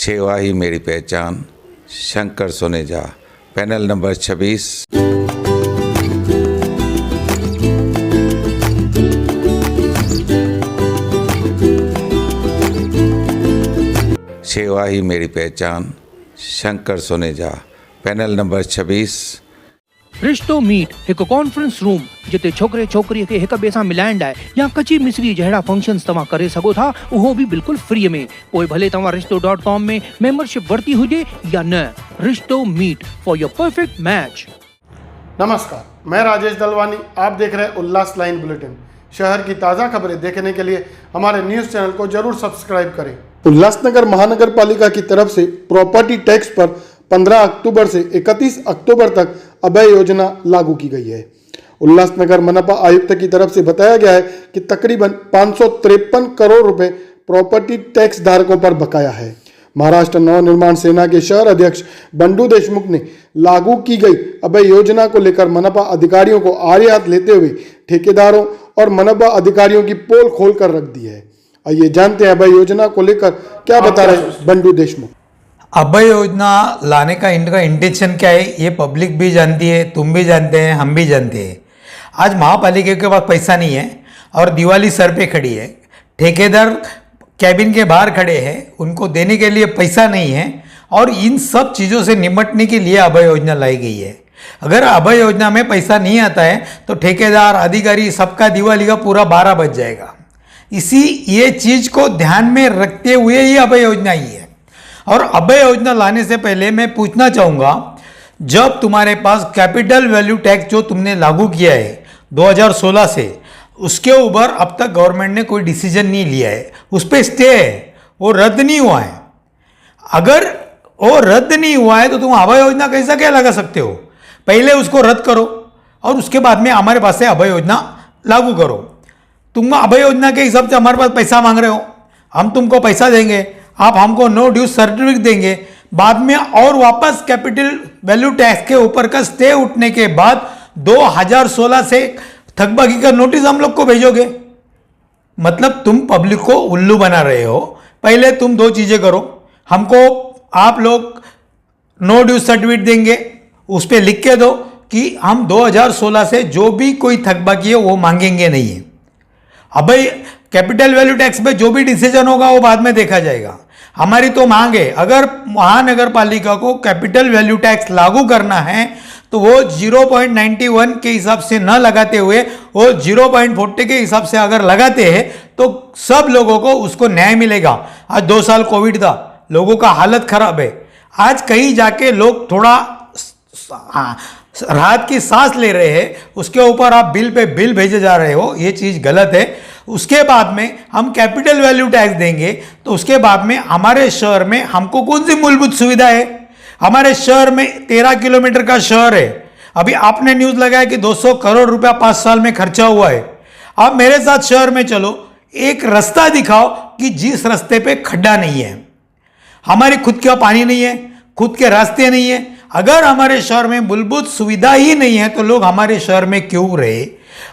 सेवा ही मेरी पहचान, शंकर सोनेजा, पैनल नंबर 26। सेवा ही मेरी पहचान, शंकर सोनेजा, पैनल नंबर 26। रिश्तो मीट एक कॉन्फ्रेंस रूम जिते छोकरे छोकरी के एक बे सां मिलाइण लाइ या कची मिसरी जहिड़ा फंक्शन्स तव्हां करे सघो था, उहो भी बिल्कुल फ्री में। पोइ भले तव्हां रिश्तो.com में मेंबरशिप वरती हुजे या न। रिश्तो meet for your perfect match. नमस्कार, मैं राजेश दलवानी। आप देख रहे हैं उल्लास लाइन बुलेटिन। शहर की ताज़ा खबरें देखने के लिए हमारे न्यूज़ चैनल को जरूर सब्सक्राइब करें। उल्लासनगर महानगर पालिका की तरफ से प्रॉपर्टी टैक्स पर 15 अक्टूबर से 31 अक्टूबर तक अभय योजना लागू की गई है। उल्लासनगर मनपा आयुक्त की तरफ से बताया गया है कि तकरीबन 553 करोड़ रुपए प्रॉपर्टी टैक्स धारकों पर बकाया है। महाराष्ट्र नवनिर्माण सेना के शहर अध्यक्ष बंडू देशमुख ने लागू की गई अभय योजना को लेकर मनपा अधिकारियों को आड़े हाथ लेते हुए ठेकेदारों और मनपा अधिकारियों की पोल खोल कर रख दी है। आइए जानते हैं अभय योजना को लेकर क्या बता रहे बंडू देशमुख। अभय योजना लाने का इनका इंटेंशन क्या है, ये पब्लिक भी जानती है, तुम भी जानते हैं, हम भी जानते हैं। आज महापालिका के पास पैसा नहीं है और दिवाली सर पे खड़ी है। ठेकेदार कैबिन के बाहर खड़े हैं, उनको देने के लिए पैसा नहीं है और इन सब चीज़ों से निपटने के लिए अभय योजना लाई गई है। अगर अभय योजना में पैसा नहीं आता है तो ठेकेदार, अधिकारी, सबका दिवाली का पूरा 12 बज जाएगा। ये चीज़ को ध्यान में रखते हुए ही अभय योजना ही है। और अभय योजना लाने से पहले मैं पूछना चाहूँगा, जब तुम्हारे पास कैपिटल वैल्यू टैक्स जो तुमने लागू किया है 2016 से, उसके ऊपर अब तक गवर्नमेंट ने कोई डिसीजन नहीं लिया है, उस पर स्टे है, वो रद्द नहीं हुआ है। अगर वो रद्द नहीं हुआ है तो तुम अभय योजना कैसा क्या लगा सकते हो? पहले उसको रद्द करो और उसके बाद में हमारे पास से अभय योजना लागू करो। तुम अभय योजना के हिसाब से हमारे पास पैसा मांग रहे हो, हम तुमको पैसा देंगे, आप हमको नो ड्यूज सर्टिफिकेट देंगे, बाद में और वापस कैपिटल वैल्यू टैक्स के ऊपर का स्टे उठने के बाद 2016 से थकबाकी का नोटिस हम लोग को भेजोगे। मतलब तुम पब्लिक को उल्लू बना रहे हो। पहले तुम दो चीजें करो, हमको आप लोग नो ड्यूज सर्टिफिकेट देंगे, उस पर लिख के दो कि हम 2016 से जो भी कोई थकबाकी है वो मांगेंगे नहीं है। अभय कैपिटल वैल्यू टैक्स पे जो भी डिसीजन होगा वो बाद में देखा जाएगा। हमारी तो मांग है, अगर महानगर पालिका को कैपिटल वैल्यू टैक्स लागू करना है तो वो 0.91 के हिसाब से न लगाते हुए वो 0.40 के हिसाब से अगर लगाते हैं तो सब लोगों को उसको न्याय मिलेगा। आज 2 साल कोविड था, लोगों का हालत खराब है। आज कहीं जाके लोग थोड़ा राहत की सांस ले रहे हैं, उसके ऊपर आप बिल पे बिल भेजे जा रहे हो, ये चीज़ गलत है। उसके बाद में हम कैपिटल वैल्यू टैक्स देंगे तो उसके बाद में हमारे शहर में हमको कौन सी मूलभूत सुविधा है? हमारे शहर में 13 किलोमीटर का शहर है। अभी आपने न्यूज़ लगाया कि 200 करोड़ रुपया 5 साल में खर्चा हुआ है। आप मेरे साथ शहर में चलो, एक रास्ता दिखाओ कि जिस रास्ते पे खड्डा नहीं है। हमारी खुद का पानी नहीं है, खुद के रास्ते नहीं है। अगर हमारे शहर में मूलभूत सुविधा ही नहीं है तो लोग हमारे शहर में क्यों रहे?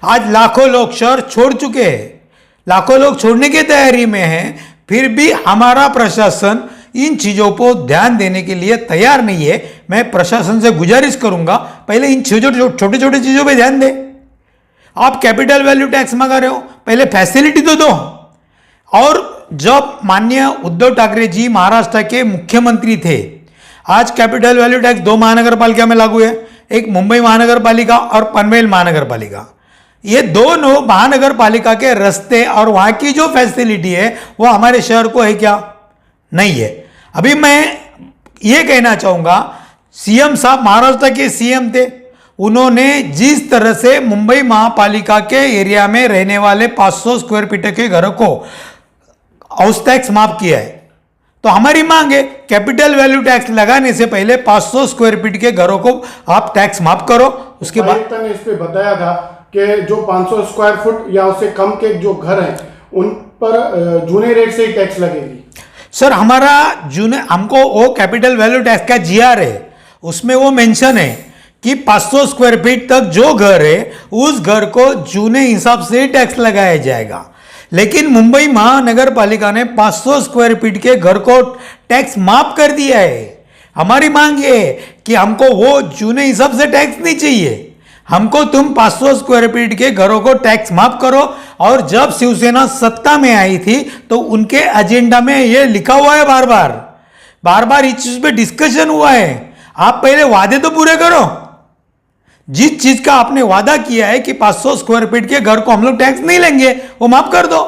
आज लाखों लोग शहर छोड़ चुके हैं, लाखों लोग छोड़ने की तैयारी में हैं, फिर भी हमारा प्रशासन इन चीज़ों को ध्यान देने के लिए तैयार नहीं है। मैं प्रशासन से गुजारिश करूंगा, पहले इन छोटे छोटे चीज़ों पे ध्यान दें। आप कैपिटल वैल्यू टैक्स मंगा रहे हो, पहले फैसिलिटी तो दो। और जब माननीय उद्धव ठाकरे जी महाराष्ट्र के मुख्यमंत्री थे, आज कैपिटल वैल्यू टैक्स 2 महानगर पालिका में लागू है, एक मुंबई महानगर पालिका और पनवेल महानगर पालिका। ये दोनों महानगर पालिका के रास्ते और वहाँ की जो फैसिलिटी है वो हमारे शहर को है क्या? नहीं है। अभी मैं ये कहना चाहूँगा, सीएम साहब महाराष्ट्र के सीएम थे, उन्होंने जिस तरह से मुंबई महापालिका के एरिया में रहने वाले 500 स्क्वायर फीट के घरों को हाउस टैक्स माफ किया है। तो हमारी मांग है, कैपिटल वैल्यू टैक्स लगाने से पहले 500 स्क्वायर फीट के घरों को आप टैक्स माफ करो। उसके बाद ने इस पे बताया था कि जो 500 स्क्वायर फुट या उससे कम के जो घर हैं उन पर जूने रेट से ही टैक्स लगेगी। सर हमारा हमको वो कैपिटल वैल्यू टैक्स का जीआर है, उसमें वो मेंशन है कि 500 स्क्वायर फीट तक जो घर है उस घर को जूने हिसाब से टैक्स लगाया जाएगा। लेकिन मुंबई महानगर पालिका ने 500 स्क्वायर फीट के घर को टैक्स माफ कर दिया है। हमारी मांग ये है कि हमको वो जूने हिसाब से टैक्स नहीं चाहिए, हमको तुम 500 स्क्वायर फीट के घरों को टैक्स माफ करो। और जब शिवसेना सत्ता में आई थी तो उनके एजेंडा में ये लिखा हुआ है, बार बार इस चीज पे डिस्कशन हुआ है। आप पहले वादे तो पूरे करो, जिस चीज का आपने वादा किया है कि 500 स्क्वायर फीट के घर को हम लोग टैक्स नहीं लेंगे वो माफ कर दो।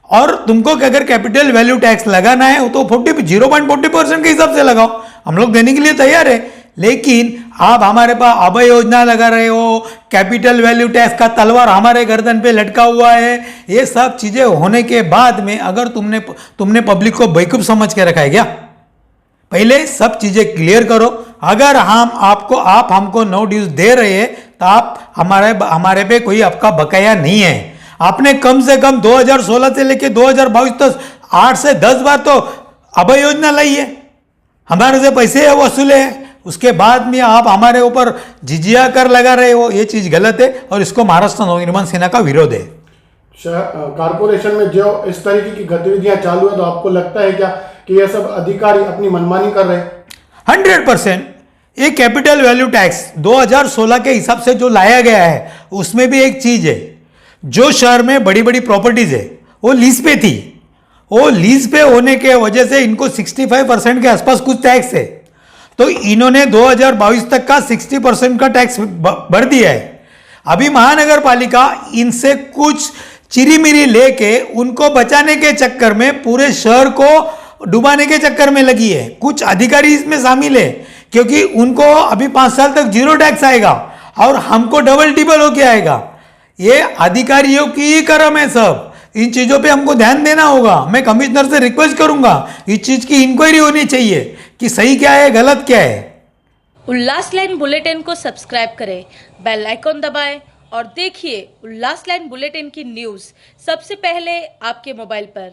और तुमको अगर कैपिटल वैल्यू टैक्स लगाना है तो 0.40% के हिसाब से लगाओ, हम लोग देने के लिए तैयार है। लेकिन आप हमारे पास अभय योजना लगा रहे हो, कैपिटल वैल्यू टैक्स का तलवार हमारे गर्दन पे लटका हुआ है। ये सब चीजें होने के बाद में अगर तुमने पब्लिक को बेवकूफ समझ के रखा है क्या? पहले सब चीजें क्लियर करो। अगर आप हमको नो ड्यूज दे रहे हैं तो आप हमारे पे कोई आपका बकाया नहीं है। आपने कम से कम 2016 से लेके 2022 तक 8 से 10 बार तो अभय योजना लाई है, हमारे से पैसे वसूले हैं। उसके बाद में आप हमारे ऊपर जिजिया कर लगा रहे हो, ये चीज गलत है और इसको महाराष्ट्र नवनिर्माण सेना का विरोध है। कारपोरेशन में जो इस तरीके की गतिविधियां चालू है तो आपको लगता है क्या कि ये सब अधिकारी अपनी मनमानी कर रहे हैं? 100%। ये कैपिटल वैल्यू टैक्स 2016 के हिसाब से जो लाया गया है उसमें भी एक चीज है, जो शहर में बड़ी बड़ी प्रॉपर्टीज है वो लीज पे थी, वो लीज पे होने के वजह से इनको 65% के आसपास कुछ टैक्स है। तो इन्होंने 2022 तक का 60% का टैक्स भर दिया है। अभी महानगर पालिका इनसे कुछ चिरीमिरी लेके उनको बचाने के चक्कर में पूरे शहर को डुबाने के चक्कर में लगी है। कुछ अधिकारी इसमें शामिल है क्योंकि उनको अभी 5 साल तक 0 टैक्स आएगा और हमको डबल टिबल होके आएगा। ये अधिकारियों की ही कर्म है सब, इन चीजों पे हमको ध्यान देना होगा। मैं कमिश्नर से रिक्वेस्ट करूंगा इस चीज की इंक्वायरी होनी चाहिए कि सही क्या है गलत क्या है। उल्लास लाइन बुलेटिन को सब्सक्राइब करें, बेल आइकॉन दबाएं और देखिए उल्लास लाइन बुलेटिन की न्यूज़ सबसे पहले आपके मोबाइल पर।